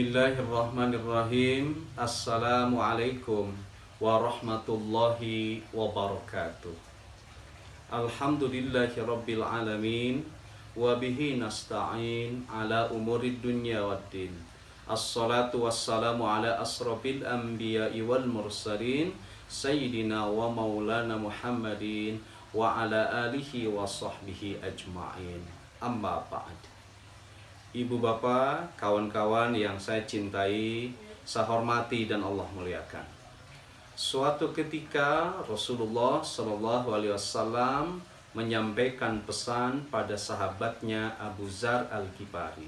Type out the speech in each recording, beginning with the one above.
Bismillahirrahmanirrahim. Assalamualaikum warahmatullahi wabarakatuh. Alhamdulillahirabbil alamin wa bihi nasta'in ala umurid dunya waddin. Assalatu wassalamu ala asrafil anbiya'i wal mursalin sayyidina wa maulana Muhammadin wa ala alihi wa sahbihi ajma'in. Amma ba'd. Ibu bapak, kawan-kawan yang saya cintai, saya hormati dan Allah muliakan. Suatu ketika Rasulullah SAW menyampaikan pesan pada sahabatnya Abu Dzar Al-Ghifari.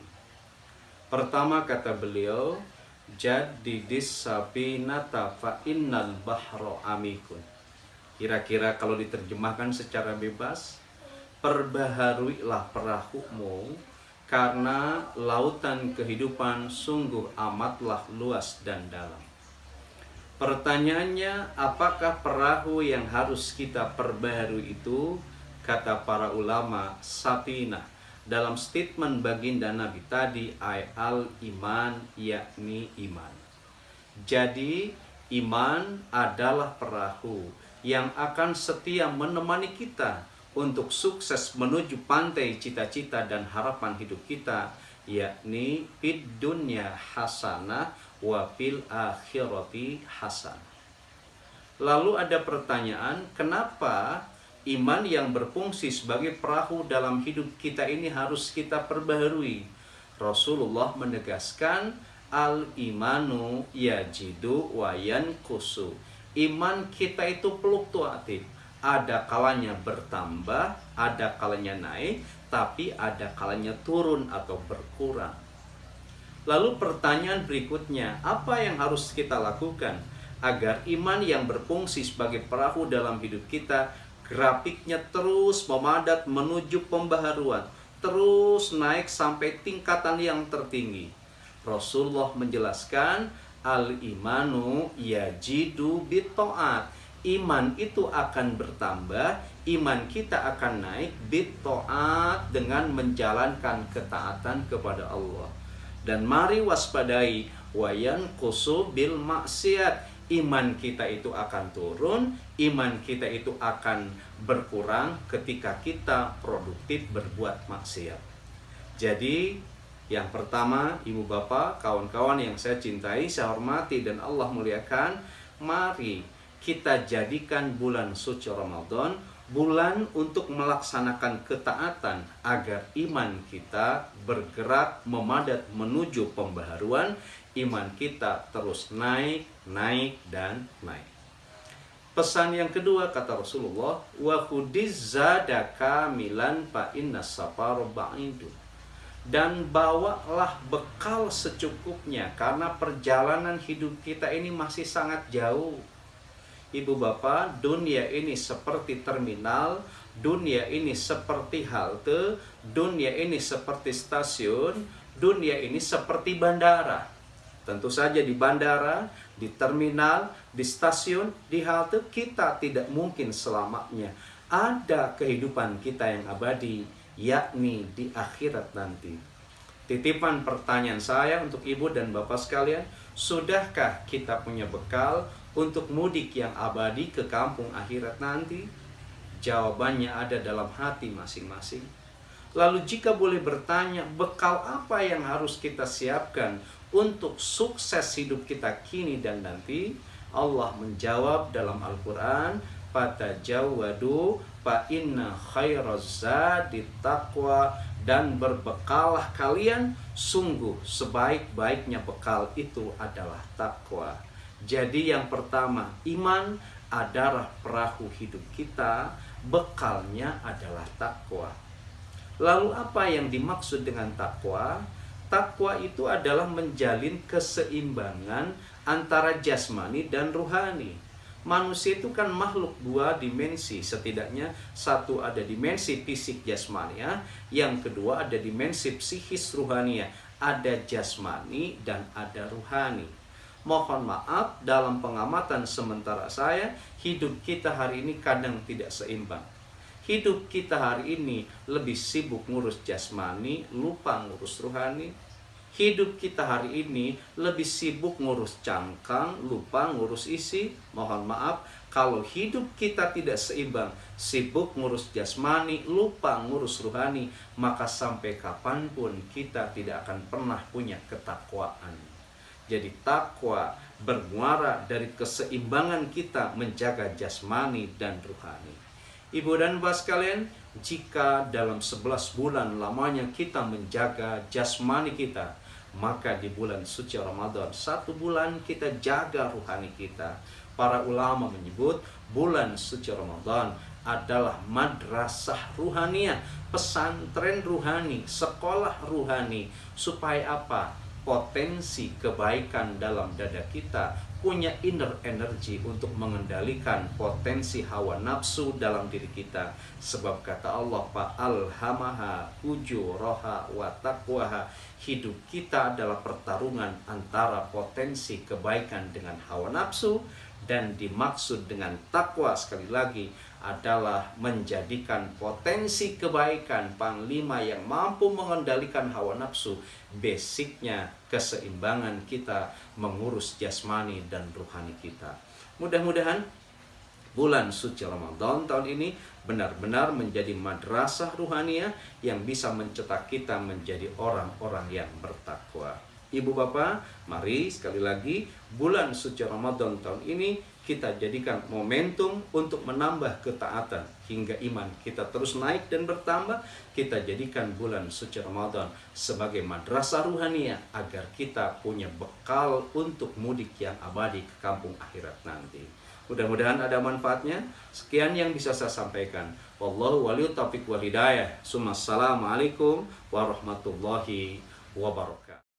Pertama kata beliau, "Jaddidis safinata fa innal bahra amikun." Kira-kira kalau diterjemahkan secara bebas, perbaharuilah perahumu karena lautan kehidupan sungguh amatlah luas dan dalam. Pertanyaannya, apakah perahu yang harus kita perbaharui itu? Kata para ulama, safinah. Dalam statement baginda Nabi tadi, al-iman, yakni iman. Jadi, iman adalah perahu yang akan setia menemani kita untuk sukses menuju pantai cita-cita dan harapan hidup kita, yakni fid dunya hasanah wa fil akhirati hasanah. Lalu ada pertanyaan, kenapa iman yang berfungsi sebagai perahu dalam hidup kita ini harus kita perbaharui? Rasulullah menegaskan, al-imanu yajidu wa yanqusu. Iman kita itu fluktuatif. Ada kalanya bertambah, ada kalanya naik, tapi ada kalanya turun atau berkurang. Lalu pertanyaan berikutnya, apa yang harus kita lakukan agar iman yang berfungsi sebagai perahu dalam hidup kita, grafiknya terus memadat menuju pembaharuan, terus naik sampai tingkatan yang tertinggi? Rasulullah menjelaskan, al-imanu yajidu bit-ta'at. Iman itu akan bertambah, iman kita akan naik bit-ta'at, dengan menjalankan ketaatan kepada Allah. Dan mari waspadai, wayan kusu bil maksiat. Iman kita itu akan turun, iman kita itu akan berkurang ketika kita produktif berbuat maksiat. Jadi yang pertama, ibu bapak, kawan-kawan yang saya cintai, saya hormati dan Allah muliakan, mari kita jadikan bulan suci Ramadan bulan untuk melaksanakan ketaatan agar iman kita bergerak memadat menuju pembaharuan, iman kita terus naik, naik, dan naik. Pesan yang kedua kata Rasulullah, wa khudiz zadaka milan fa inna safar ba'idun. Dan bawalah bekal secukupnya karena perjalanan hidup kita ini masih sangat jauh. Ibu bapak, dunia ini seperti terminal, dunia ini seperti halte, dunia ini seperti stasiun, dunia ini seperti bandara. Tentu saja di bandara, di terminal, di stasiun, di halte, kita tidak mungkin selamanya. Ada kehidupan kita yang abadi, yakni di akhirat nanti. Titipan pertanyaan saya untuk ibu dan bapak sekalian, sudahkah kita punya bekal untuk mudik yang abadi ke kampung akhirat nanti? Jawabannya ada dalam hati masing-masing. Lalu jika boleh bertanya, bekal apa yang harus kita siapkan untuk sukses hidup kita kini dan nanti? Allah menjawab dalam Al-Quran, fatajawwadu fa inna khairaz zadi taqwa. Dan berbekallah kalian, sungguh sebaik-baiknya bekal itu adalah takwa. Jadi yang pertama, iman adalah perahu hidup kita, bekalnya adalah takwa. Lalu apa yang dimaksud dengan takwa? Takwa itu adalah menjalin keseimbangan antara jasmani dan ruhani. Manusia itu kan makhluk dua dimensi, setidaknya satu ada dimensi fisik jasmania, yang kedua ada dimensi psikis ruhania, ada jasmani dan ada ruhani. Mohon maaf, dalam pengamatan sementara saya, hidup kita hari ini kadang tidak seimbang. Hidup kita hari ini lebih sibuk ngurus jasmani, lupa ngurus ruhani. Hidup kita hari ini lebih sibuk ngurus cangkang, lupa ngurus isi. Mohon maaf, kalau hidup kita tidak seimbang, sibuk ngurus jasmani, lupa ngurus ruhani, maka sampai kapanpun kita tidak akan pernah punya ketakwaan. Jadi takwa bermuara dari keseimbangan kita menjaga jasmani dan ruhani. Ibu dan bapak sekalian, jika dalam 11 bulan lamanya kita menjaga jasmani kita, maka di bulan suci Ramadan 1 bulan kita jaga ruhani kita. Para ulama menyebut bulan suci Ramadan adalah madrasah ruhaniyah, pesantren ruhani, sekolah ruhani. Supaya apa? Potensi kebaikan dalam dada kita punya inner energy untuk mengendalikan potensi hawa nafsu dalam diri kita. Sebab kata Allah, Alhamaha ujuraha wa taqwaha. Hidup kita adalah pertarungan antara potensi kebaikan dengan hawa nafsu, dan dimaksud dengan takwa sekali lagi adalah menjadikan potensi kebaikan panglima yang mampu mengendalikan hawa nafsu. Basicnya keseimbangan kita mengurus jasmani dan ruhani kita. Mudah-mudahan bulan suci Ramadan tahun ini benar-benar menjadi madrasah ruhaniyah yang bisa mencetak kita menjadi orang-orang yang bertakwa. Ibu bapak, mari sekali lagi bulan suci Ramadan tahun ini kita jadikan momentum untuk menambah ketaatan hingga iman kita terus naik dan bertambah. Kita jadikan bulan suci Ramadan sebagai madrasah ruhaniyah agar kita punya bekal untuk mudik yang abadi ke kampung akhirat nanti. Mudah-mudahan ada manfaatnya. Sekian yang bisa saya sampaikan. Wallahu waliyut taufiq wal hidayah. Assalamualaikum warahmatullahi wabarakatuh.